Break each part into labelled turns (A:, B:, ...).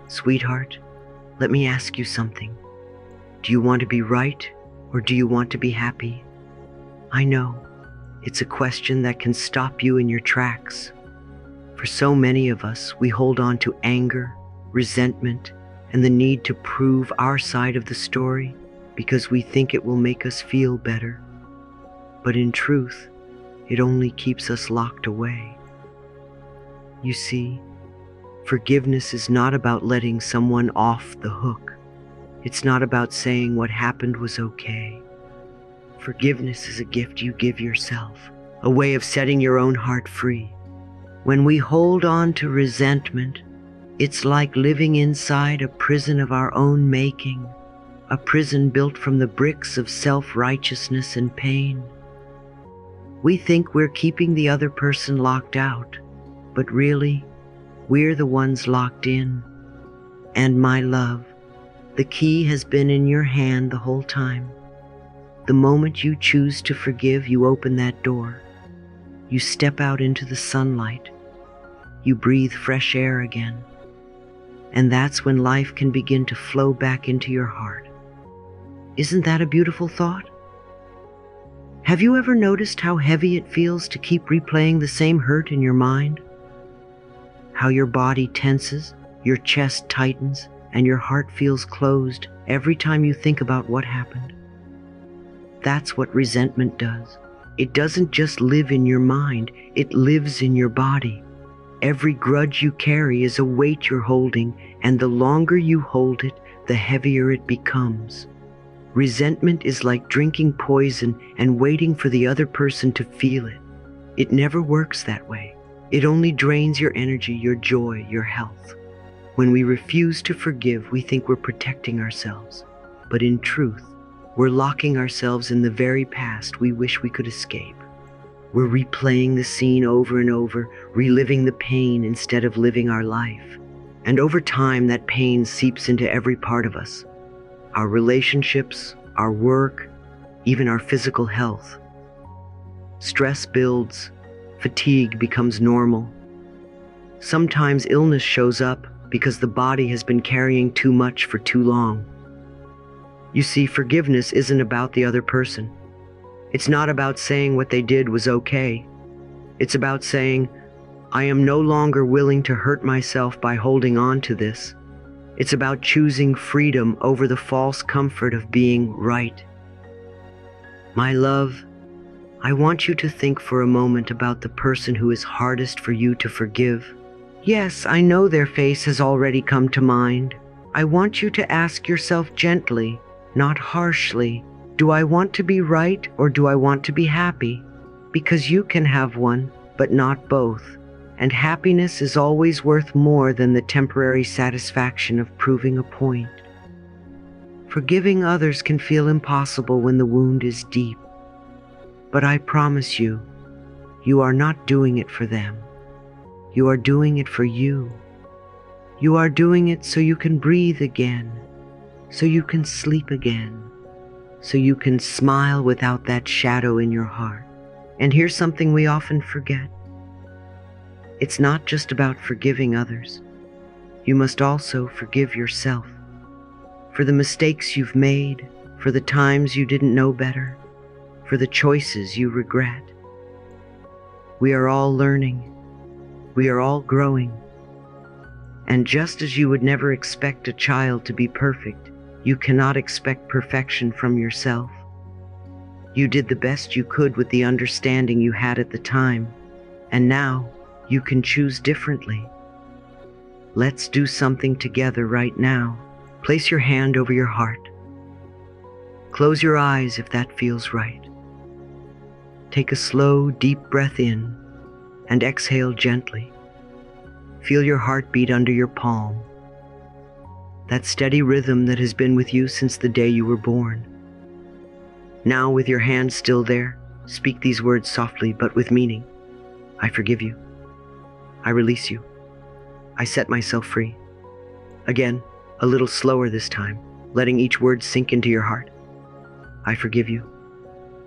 A: Sweetheart, let me ask you something. Do you want to be right or do you want to be happy? I know, it's a question that can stop you in your tracks. For so many of us, we hold on to anger, resentment, and the need to prove our side of the story because we think it will make us feel better. But in truth, it only keeps us locked away. You see, forgiveness is not about letting someone off the hook. It's not about saying what happened was okay. Forgiveness is a gift you give yourself, a way of setting your own heart free. When we hold on to resentment, it's like living inside a prison of our own making, a prison built from the bricks of self-righteousness and pain. We think we're keeping the other person locked out, but really, we're the ones locked in. And my love, the key has been in your hand the whole time. The moment you choose to forgive, you open that door. You step out into the sunlight. You breathe fresh air again. And that's when life can begin to flow back into your heart. Isn't that a beautiful thought? Have you ever noticed how heavy it feels to keep replaying the same hurt in your mind? How your body tenses, your chest tightens, and your heart feels closed every time you think about what happened? That's what resentment does. It doesn't just live in your mind, it lives in your body. Every grudge you carry is a weight you're holding, and the longer you hold it, the heavier it becomes. Resentment is like drinking poison and waiting for the other person to feel it. It never works that way. It only drains your energy, your joy, your health. When we refuse to forgive, we think we're protecting ourselves. But in truth, we're locking ourselves in the very past we wish we could escape. We're replaying the scene over and over, reliving the pain instead of living our life. And over time, that pain seeps into every part of us. Our relationships, our work, even our physical health. Stress builds, fatigue becomes normal. Sometimes illness shows up because the body has been carrying too much for too long. You see, forgiveness isn't about the other person. It's not about saying what they did was okay. It's about saying, I am no longer willing to hurt myself by holding on to this. It's about choosing freedom over the false comfort of being right. My love, I want you to think for a moment about the person who is hardest for you to forgive. Yes, I know their face has already come to mind. I want you to ask yourself gently, not harshly, do I want to be right or do I want to be happy? Because you can have one, but not both. And happiness is always worth more than the temporary satisfaction of proving a point. Forgiving others can feel impossible when the wound is deep. But I promise you, you are not doing it for them. You are doing it for you. You are doing it so you can breathe again, so you can sleep again, so you can smile without that shadow in your heart. And here's something we often forget. It's not just about forgiving others. You must also forgive yourself for the mistakes you've made, for the times you didn't know better, for the choices you regret. We are all learning. We are all growing. And just as you would never expect a child to be perfect, you cannot expect perfection from yourself. You did the best you could with the understanding you had at the time, and now you can choose differently. Let's do something together right now. Place your hand over your heart. Close your eyes if that feels right. Take a slow, deep breath in and exhale gently. Feel your heartbeat under your palm. That steady rhythm that has been with you since the day you were born. Now, with your hand still there, speak these words softly but with meaning. I forgive you. I release you. I set myself free. Again, a little slower this time, letting each word sink into your heart. I forgive you.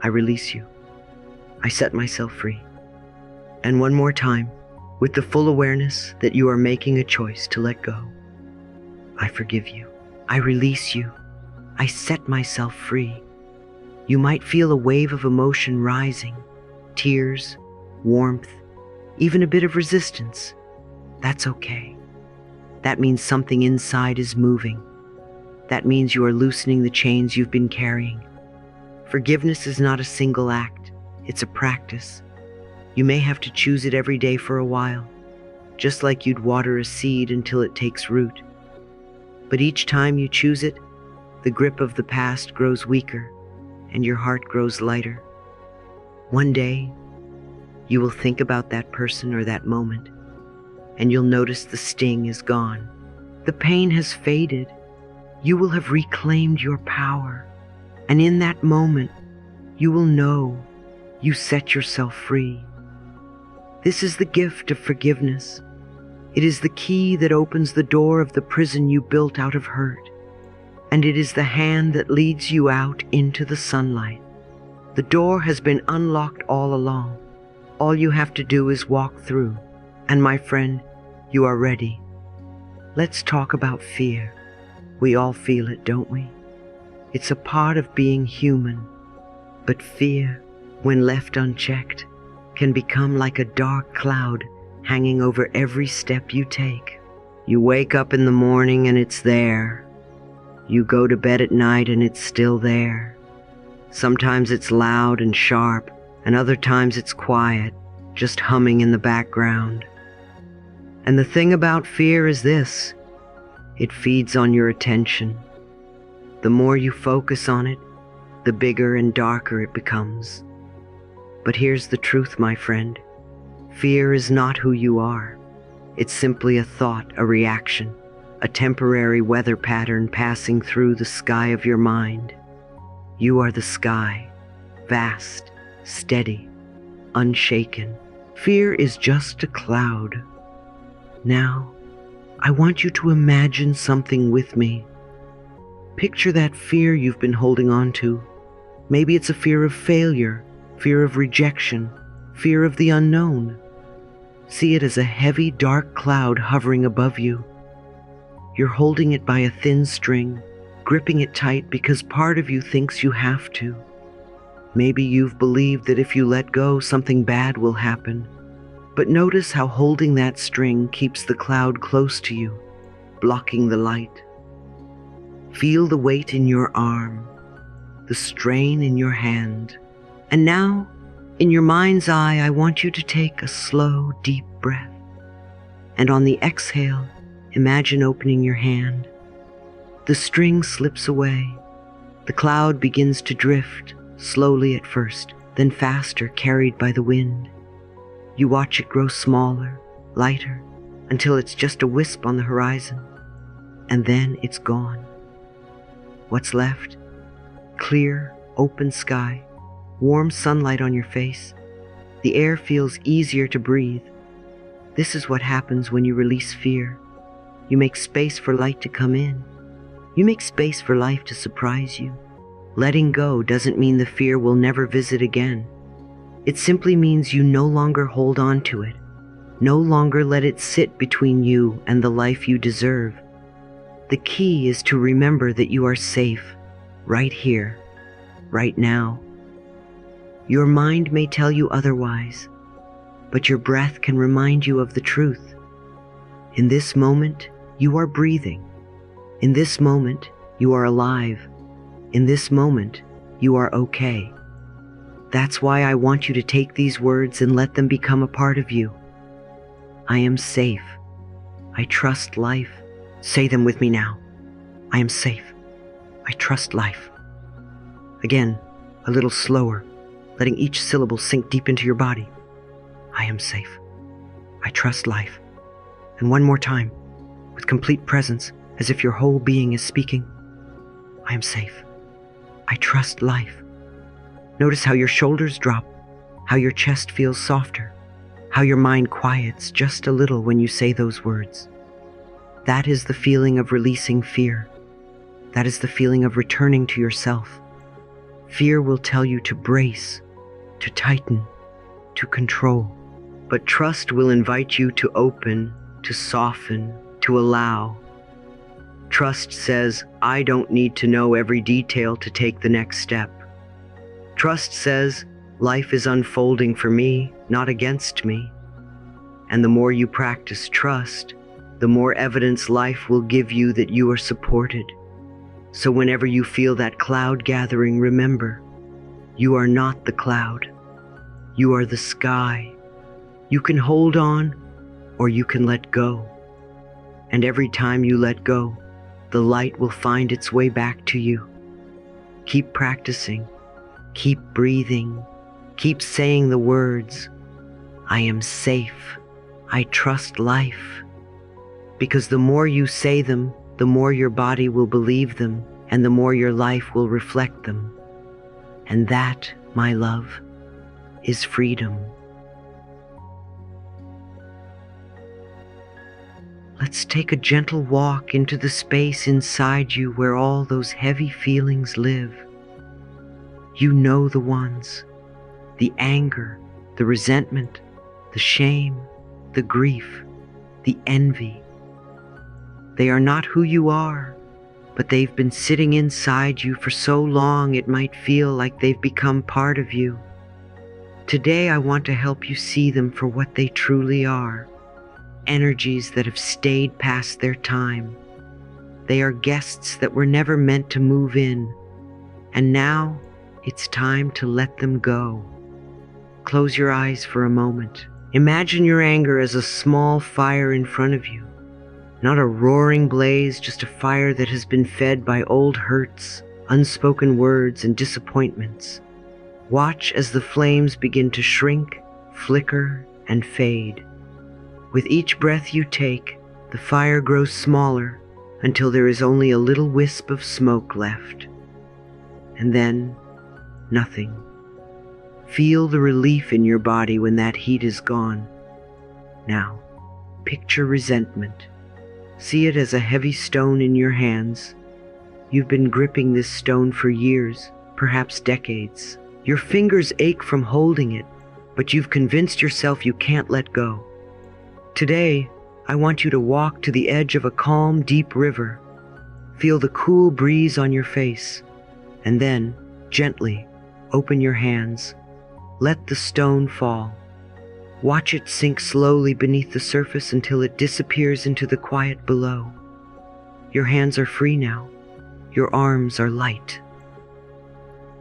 A: I release you. I set myself free. And one more time, with the full awareness that you are making a choice to let go. I forgive you. I release you. I set myself free. You might feel a wave of emotion rising, tears, warmth, even a bit of resistance. That's okay. That means something inside is moving. That means you are loosening the chains you've been carrying. Forgiveness is not a single act. It's a practice. You may have to choose it every day for a while, just like you'd water a seed until it takes root. But each time you choose it, the grip of the past grows weaker and your heart grows lighter. One day, you will think about that person or that moment, and you'll notice the sting is gone. The pain has faded. You will have reclaimed your power. And in that moment, you will know you set yourself free. This is the gift of forgiveness. It is the key that opens the door of the prison you built out of hurt. And it is the hand that leads you out into the sunlight. The door has been unlocked all along. All you have to do is walk through. And my friend, you are ready. Let's talk about fear. We all feel it, don't we? It's a part of being human. But fear, when left unchecked, can become like a dark cloud hanging over every step you take. You wake up in the morning and it's there. You go to bed at night and it's still there. Sometimes it's loud and sharp, and other times it's quiet, just humming in the background. And the thing about fear is this: it feeds on your attention. The more you focus on it, the bigger and darker it becomes. But here's the truth, my friend. Fear is not who you are. It's simply a thought, a reaction, a temporary weather pattern passing through the sky of your mind. You are the sky, vast, steady, unshaken. Fear is just a cloud. Now, I want you to imagine something with me. Picture that fear you've been holding on to. Maybe it's a fear of failure, fear of rejection, fear of the unknown. See it as a heavy, dark cloud hovering above you. You're holding it by a thin string, gripping it tight because part of you thinks you have to. Maybe you've believed that if you let go, something bad will happen. But notice how holding that string keeps the cloud close to you, blocking the light. Feel the weight in your arm, the strain in your hand. And now, in your mind's eye, I want you to take a slow, deep breath. And on the exhale, imagine opening your hand. The string slips away. The cloud begins to drift, slowly at first, then faster, carried by the wind. You watch it grow smaller, lighter, until it's just a wisp on the horizon. And then it's gone. What's left? Clear, open sky, warm sunlight on your face. The air feels easier to breathe. This is what happens when you release fear. You make space for light to come in. You make space for life to surprise you. Letting go doesn't mean the fear will never visit again. It simply means you no longer hold on to it. No longer let it sit between you and the life you deserve. The key is to remember that you are safe, right here, right now. Your mind may tell you otherwise, but your breath can remind you of the truth. In this moment, you are breathing. In this moment, you are alive. In this moment, you are okay. That's why I want you to take these words and let them become a part of you. I am safe. I trust life. Say them with me now. I am safe. I trust life. Again, a little slower, letting each syllable sink deep into your body. I am safe. I trust life. And one more time, with complete presence, as if your whole being is speaking. I am safe. I trust life. Notice how your shoulders drop, how your chest feels softer, how your mind quiets just a little when you say those words. That is the feeling of releasing fear. That is the feeling of returning to yourself. Fear will tell you to brace, to tighten, to control. But trust will invite you to open, to soften, to allow. Trust says, I don't need to know every detail to take the next step. Trust says, life is unfolding for me, not against me. And the more you practice trust, the more evidence life will give you that you are supported. So whenever you feel that cloud gathering, remember, you are not the cloud. You are the sky. You can hold on, or you can let go. And every time you let go, the light will find its way back to you. Keep practicing. Keep breathing. Keep saying the words, I am safe. I trust life. Because the more you say them, the more your body will believe them, and the more your life will reflect them. And that, my love, is freedom. Let's take a gentle walk into the space inside you where all those heavy feelings live. You know the ones, the anger, the resentment, the shame, the grief, the envy. They are not who you are, but they've been sitting inside you for so long it might feel like they've become part of you. Today I want to help you see them for what they truly are. Energies that have stayed past their time. They are guests that were never meant to move in. And now it's time to let them go. Close your eyes for a moment. Imagine your anger as a small fire in front of you. Not a roaring blaze, just a fire that has been fed by old hurts, unspoken words, and disappointments. Watch as the flames begin to shrink, flicker, and fade. With each breath you take, the fire grows smaller until there is only a little wisp of smoke left. And then, nothing. Feel the relief in your body when that heat is gone. Now, picture resentment. See it as a heavy stone in your hands. You've been gripping this stone for years, perhaps decades. Your fingers ache from holding it, but you've convinced yourself you can't let go. Today, I want you to walk to the edge of a calm, deep river. Feel the cool breeze on your face, and then, gently, open your hands. Let the stone fall. Watch it sink slowly beneath the surface until it disappears into the quiet below. Your hands are free now. Your arms are light.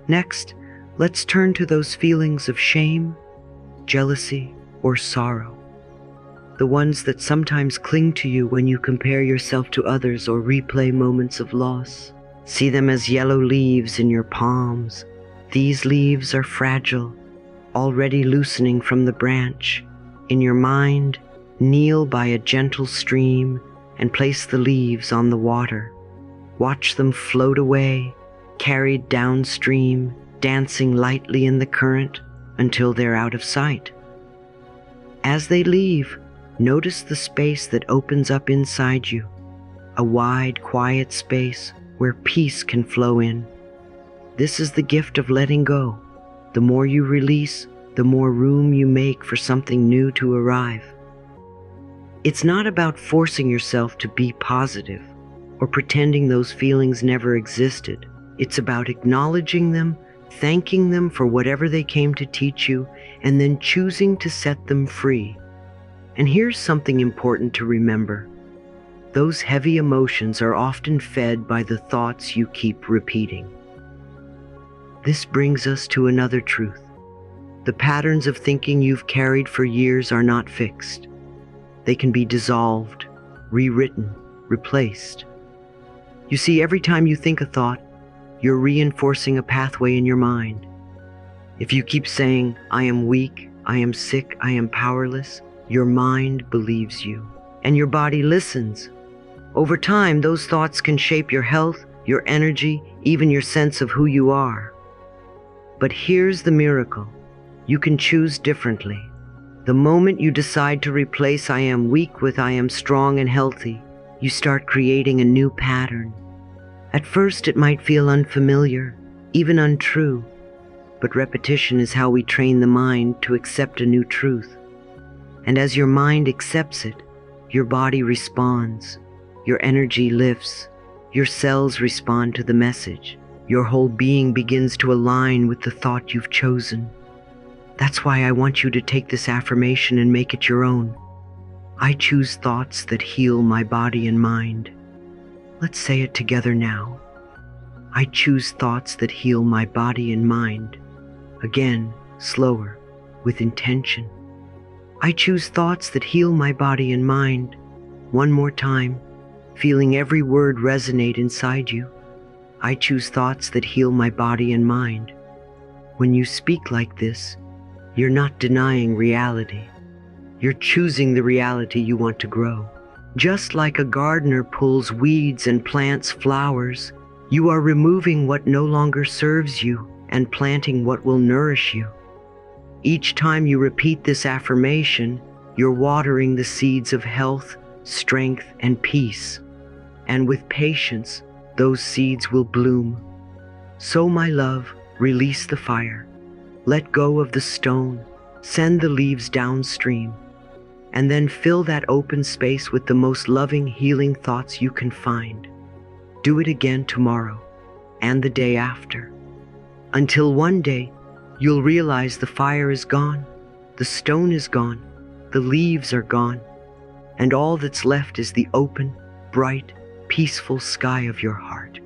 A: Next, let's turn to those feelings of shame, jealousy, or sorrow. The ones that sometimes cling to you when you compare yourself to others or replay moments of loss. See them as yellow leaves in your palms. These leaves are fragile, already loosening from the branch. In your mind, kneel by a gentle stream and place the leaves on the water. Watch them float away, carried downstream, dancing lightly in the current until they're out of sight. As they leave, notice the space that opens up inside you, a wide, quiet space where peace can flow in. This is the gift of letting go. The more you release, the more room you make for something new to arrive. It's not about forcing yourself to be positive or pretending those feelings never existed. It's about acknowledging them, thanking them for whatever they came to teach you, and then choosing to set them free. And here's something important to remember. Those heavy emotions are often fed by the thoughts you keep repeating. This brings us to another truth. The patterns of thinking you've carried for years are not fixed. They can be dissolved, rewritten, replaced. You see, every time you think a thought, you're reinforcing a pathway in your mind. If you keep saying, I am weak, I am sick, I am powerless, your mind believes you, and your body listens. Over time, those thoughts can shape your health, your energy, even your sense of who you are. But here's the miracle. You can choose differently. The moment you decide to replace I am weak with I am strong and healthy, you start creating a new pattern. At first, it might feel unfamiliar, even untrue, but repetition is how we train the mind to accept a new truth. And as your mind accepts it, your body responds, your energy lifts, Your cells respond to the message. Your whole being begins to align with the thought you've chosen. That's why I want you to take this affirmation and make it your own. I choose thoughts that heal my body and mind. Let's say it together now. I choose thoughts that heal my body and mind. Again, slower, with intention. I choose thoughts that heal my body and mind. One more time, feeling every word resonate inside you. I choose thoughts that heal my body and mind. When you speak like this, you're not denying reality. You're choosing the reality you want to grow. Just like a gardener pulls weeds and plants flowers, you are removing what no longer serves you and planting what will nourish you. Each time you repeat this affirmation, you're watering the seeds of health, strength, and peace. And with patience, those seeds will bloom. So, my love, release the fire. Let go of the stone. Send the leaves downstream. And then fill that open space with the most loving, healing thoughts you can find. Do it again tomorrow and the day after. Until one day, you'll realize the fire is gone, the stone is gone, the leaves are gone, and all that's left is the open, bright, peaceful sky of your heart.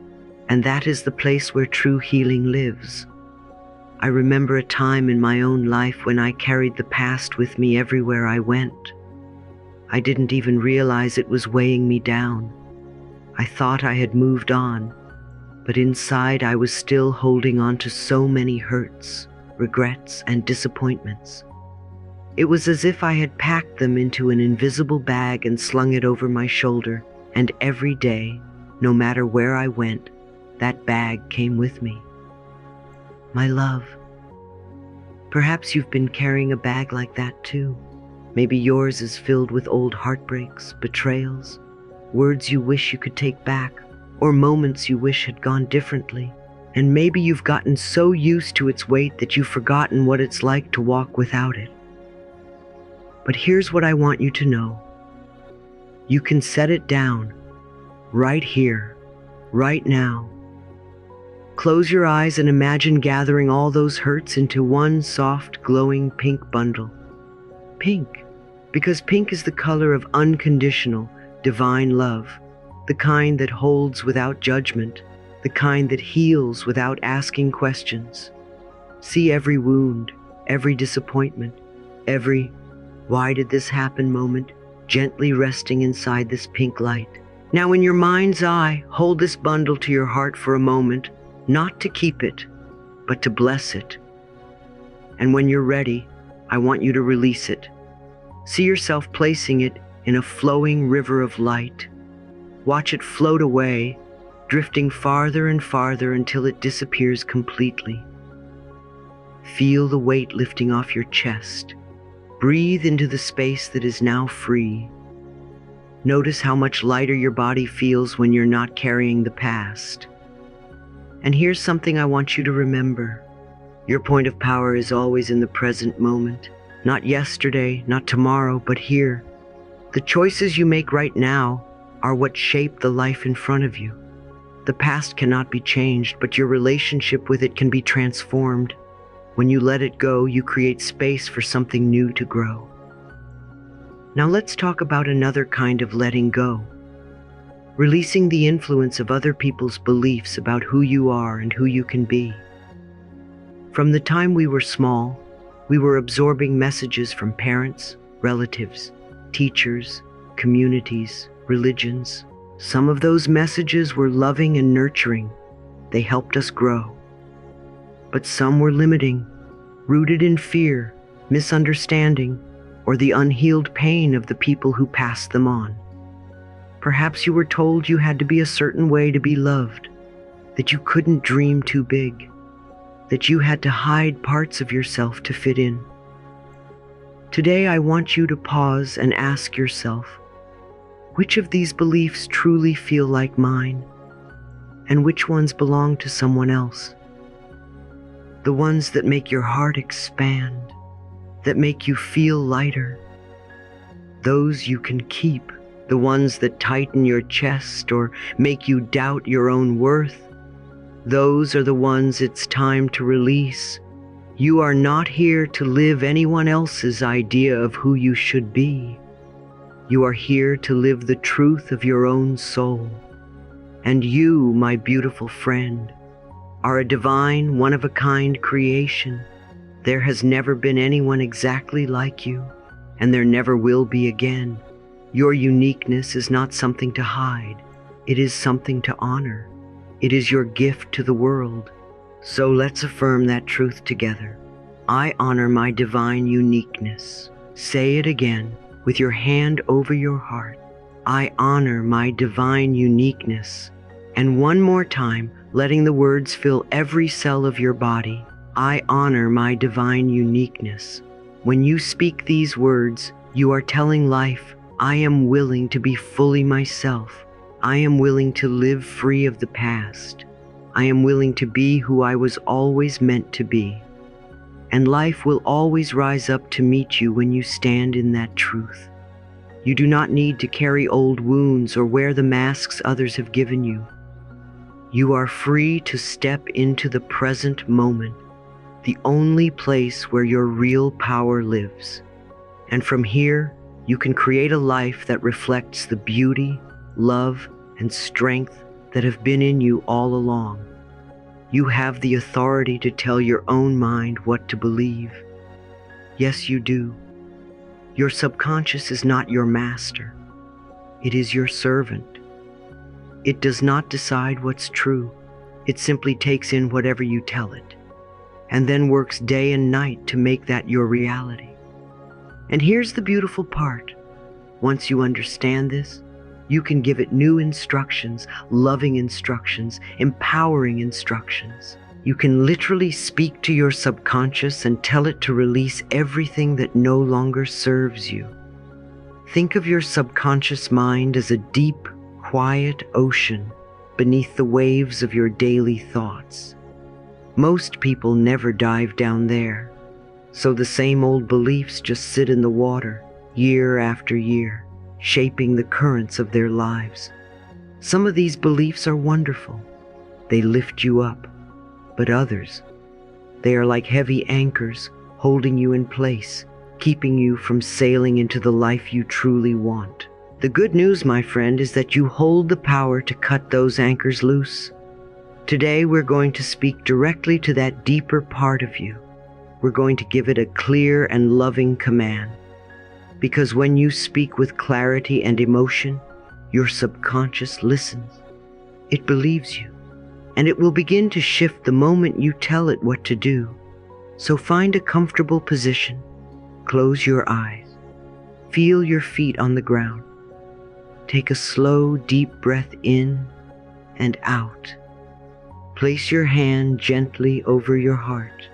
A: And that is the place where true healing lives. I remember a time in my own life when I carried the past with me everywhere I went. I didn't even realize it was weighing me down. I thought I had moved on, but inside I was still holding on to so many hurts, regrets, and disappointments. It was as if I had packed them into an invisible bag and slung it over my shoulder, and every day, no matter where I went, that bag came with me. My love, perhaps you've been carrying a bag like that too. Maybe yours is filled with old heartbreaks, betrayals, words you wish you could take back, or moments you wish had gone differently. And maybe you've gotten so used to its weight that you've forgotten what it's like to walk without it. But here's what I want you to know. You can set it down, right here, right now. Close your eyes and imagine gathering all those hurts into one soft, glowing pink bundle. Pink, because pink is the color of unconditional, divine love, the kind that holds without judgment, the kind that heals without asking questions. See every wound, every disappointment, every "why did this happen" moment gently resting inside this pink light. Now in your mind's eye, hold this bundle to your heart for a moment, not to keep it, but to bless it. And when you're ready, I want you to release it. See yourself placing it in a flowing river of light. Watch it float away, drifting farther and farther until it disappears completely. Feel the weight lifting off your chest. Breathe into the space that is now free. Notice how much lighter your body feels when you're not carrying the past. And here's something I want you to remember. Your point of power is always in the present moment. Not yesterday, not tomorrow, but here. The choices you make right now are what shape the life in front of you. The past cannot be changed, but your relationship with it can be transformed. When you let it go, you create space for something new to grow. Now let's talk about another kind of letting go. Releasing the influence of other people's beliefs about who you are and who you can be. From the time we were small, we were absorbing messages from parents, relatives, teachers, communities, religions. Some of those messages were loving and nurturing. They helped us grow. But some were limiting, rooted in fear, misunderstanding, or the unhealed pain of the people who passed them on. Perhaps you were told you had to be a certain way to be loved, that you couldn't dream too big, that you had to hide parts of yourself to fit in. Today I want you to pause and ask yourself, which of these beliefs truly feel like mine, and which ones belong to someone else? The ones that make your heart expand, that make you feel lighter. Those you can keep, the ones that tighten your chest or make you doubt your own worth. Those are the ones it's time to release. You are not here to live anyone else's idea of who you should be. You are here to live the truth of your own soul. And you, my beautiful friend, are a divine, one-of-a-kind creation. There has never been anyone exactly like you, and there never will be again. Your uniqueness is not something to hide. It is something to honor. It is your gift to the world. So let's affirm that truth together. I honor my divine uniqueness. Say it again with your hand over your heart. I honor my divine uniqueness. And one more time, letting the words fill every cell of your body. I honor my divine uniqueness. When you speak these words, you are telling life, I am willing to be fully myself. I am willing to live free of the past. I am willing to be who I was always meant to be. And life will always rise up to meet you when you stand in that truth. You do not need to carry old wounds or wear the masks others have given you. You are free to step into the present moment, the only place where your real power lives. And from here, you can create a life that reflects the beauty, love, and strength that have been in you all along. You have the authority to tell your own mind what to believe. Yes, you do. Your subconscious is not your master. It is your servant. It does not decide what's true. It simply takes in whatever you tell it, and then works day and night to make that your reality. And here's the beautiful part. Once you understand this, you can give it new instructions, loving instructions, empowering instructions. You can literally speak to your subconscious and tell it to release everything that no longer serves you. Think of your subconscious mind as a deep, quiet ocean beneath the waves of your daily thoughts. Most people never dive down there, so the same old beliefs just sit in the water year after year, shaping the currents of their lives. Some of these beliefs are wonderful. They lift you up, but others, they are like heavy anchors holding you in place, keeping you from sailing into the life you truly want. The good news, my friend, is that you hold the power to cut those anchors loose. Today, we're going to speak directly to that deeper part of you. We're going to give it a clear and loving command. Because when you speak with clarity and emotion, your subconscious listens. It believes you, and it will begin to shift the moment you tell it what to do. So find a comfortable position. Close your eyes. Feel your feet on the ground. Take a slow, deep breath in and out. Place your hand gently over your heart,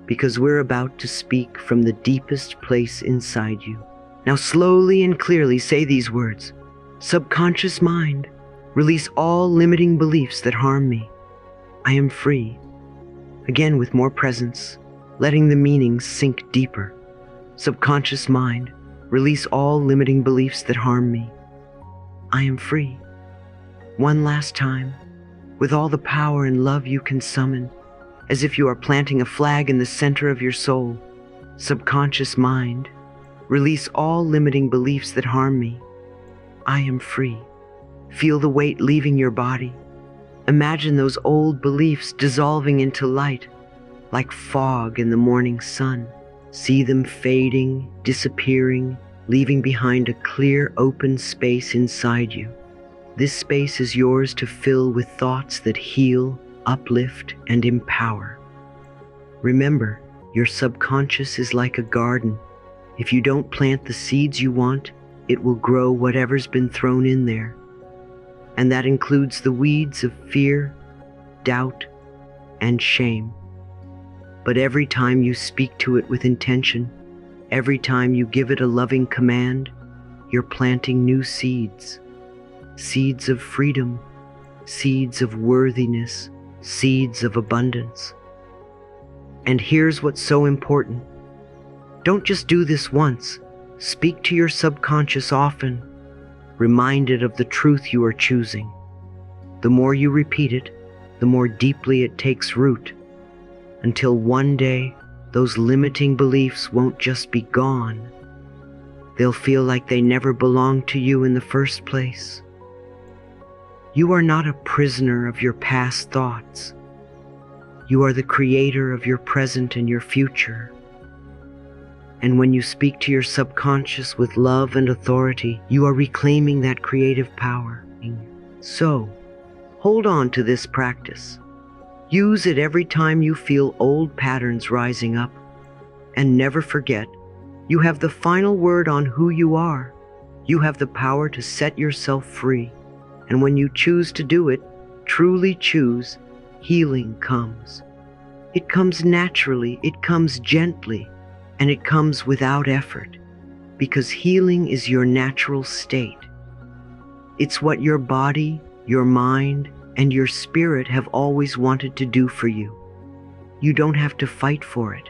A: because we're about to speak from the deepest place inside you. Now slowly and clearly say these words. Subconscious mind, release all limiting beliefs that harm me. I am free. Again with more presence, letting the meanings sink deeper. Subconscious mind, release all limiting beliefs that harm me. I am free. One last time, with all the power and love you can summon, as if you are planting a flag in the center of your soul. Subconscious mind, release all limiting beliefs that harm me. I am free. Feel the weight leaving your body. Imagine those old beliefs dissolving into light, like fog in the morning sun. See them fading, disappearing, leaving behind a clear, open space inside you. This space is yours to fill with thoughts that heal, uplift, and empower. Remember, your subconscious is like a garden. If you don't plant the seeds you want, it will grow whatever's been thrown in there. And that includes the weeds of fear, doubt, and shame. But every time you speak to it with intention, every time you give it a loving command, you're planting new seeds. Seeds of freedom, seeds of worthiness, seeds of abundance. And here's what's so important. Don't just do this once. Speak to your subconscious often. reminded of the truth you are choosing. The more you repeat it, the more deeply it takes root, until one day those limiting beliefs won't just be gone. They'll feel like they never belonged to you in the first place. You are not a prisoner of your past thoughts. You are the creator of your present and your future. And when you speak to your subconscious with love and authority, you are reclaiming that creative power. So, hold on to this practice. Use it every time you feel old patterns rising up. And never forget, you have the final word on who you are. You have the power to set yourself free. And when you choose to do it, truly choose, healing comes. It comes naturally, it comes gently, and it comes without effort, because healing is your natural state. It's what your body, your mind, and your spirit have always wanted to do for you. You don't have to fight for it.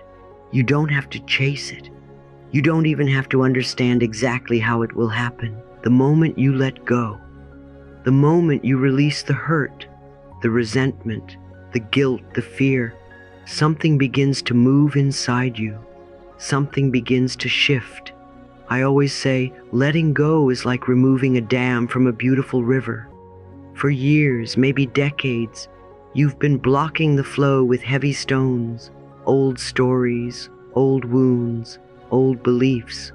A: You don't have to chase it. You don't even have to understand exactly how it will happen. The moment you let go, the moment you release the hurt, the resentment, the guilt, the fear, something begins to move inside you. Something begins to shift. I always say, letting go is like removing a dam from a beautiful river. For years, maybe decades, you've been blocking the flow with heavy stones, old stories, old wounds, old beliefs.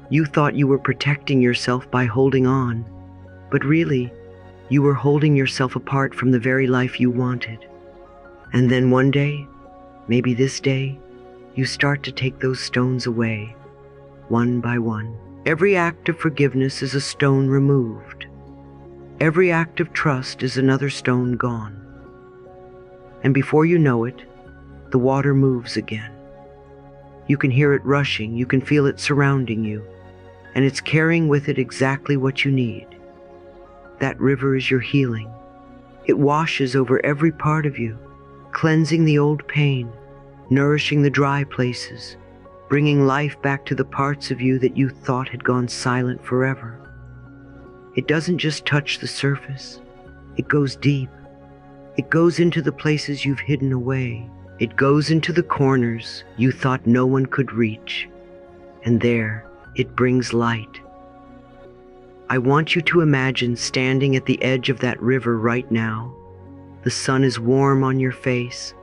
A: You thought you were protecting yourself by holding on, but really, you were holding yourself apart from the very life you wanted. And then one day, maybe this day, you start to take those stones away, one by one. Every act of forgiveness is a stone removed. Every act of trust is another stone gone. And before you know it, the water moves again. You can hear it rushing, you can feel it surrounding you, and it's carrying with it exactly what you need. That river is your healing. It washes over every part of you, cleansing the old pain, nourishing the dry places, bringing life back to the parts of you that you thought had gone silent forever. It doesn't just touch the surface. It goes deep. It goes into the places you've hidden away. It goes into the corners you thought no one could reach. And there, it brings light. I want you to imagine standing at the edge of that river right now. The sun is warm on your face.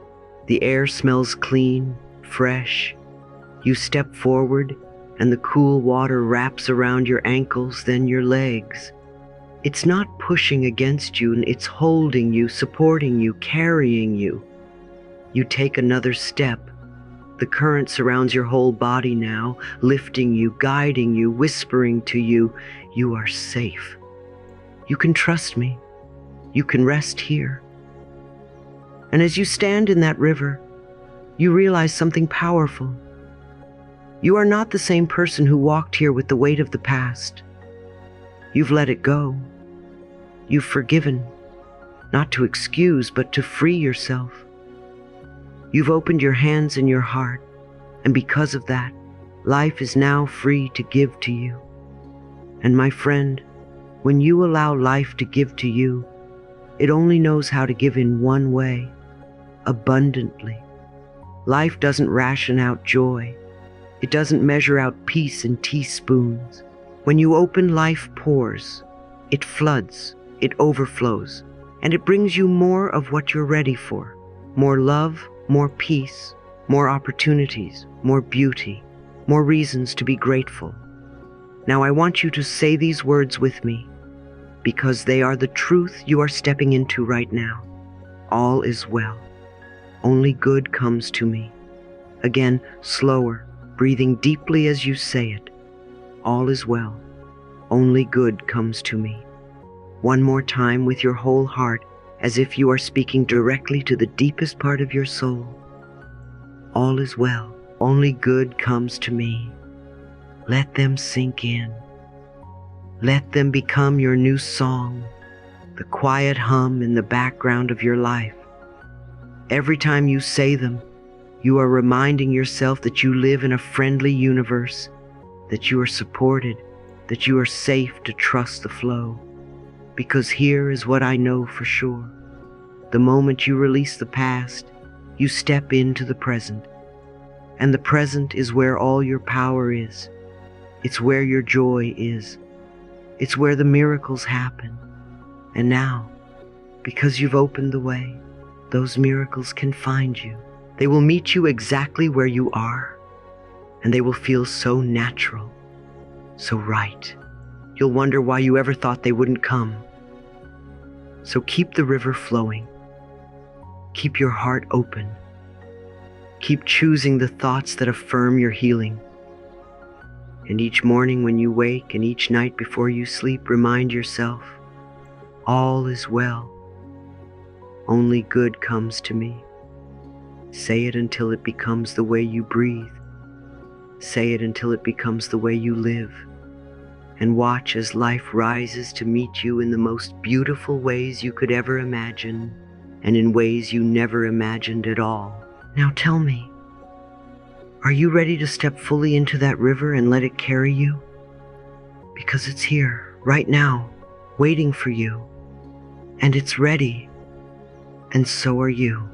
A: The air smells clean, fresh. You step forward, and the cool water wraps around your ankles, then your legs. It's not pushing against you, it's holding you, supporting you, carrying you. You take another step. The current surrounds your whole body now, lifting you, guiding you, whispering to you, you are safe. You can trust me. You can rest here. And as you stand in that river, you realize something powerful. You are not the same person who walked here with the weight of the past. You've let it go. You've forgiven, not to excuse, but to free yourself. You've opened your hands and your heart, and because of that, life is now free to give to you. And my friend, when you allow life to give to you, it only knows how to give in one way, abundantly. Life doesn't ration out joy. It doesn't measure out peace in teaspoons. When you open, life pours. It floods, it overflows, and it brings you more of what you're ready for. More love, more peace, more opportunities, more beauty, more reasons to be grateful. Now I want you to say these words with me, because they are the truth you are stepping into right now. All is well. Only good comes to me. Again, slower, breathing deeply as you say it. All is well. Only good comes to me. One more time with your whole heart, as if you are speaking directly to the deepest part of your soul. All is well. Only good comes to me. Let them sink in. Let them become your new song, the quiet hum in the background of your life. Every time you say them, you are reminding yourself that you live in a friendly universe, that you are supported, that you are safe to trust the flow, because here is what I know for sure. The moment you release the past, you step into the present, and the present is where all your power is. It's where your joy is. It's where the miracles happen. And now, because you've opened the way, those miracles can find you. They will meet you exactly where you are, and they will feel so natural, so right. You'll wonder why you ever thought they wouldn't come. So keep the river flowing. Keep your heart open. Keep choosing the thoughts that affirm your healing. And each morning when you wake and each night before you sleep, remind yourself, all is well. Only good comes to me. Say it until it becomes the way you breathe. Say it until it becomes the way you live. And watch as life rises to meet you in the most beautiful ways you could ever imagine, and in ways you never imagined at all. Now tell me, are you ready to step fully into that river and let it carry you? Because it's here, right now, waiting for you. And it's ready. And so are you.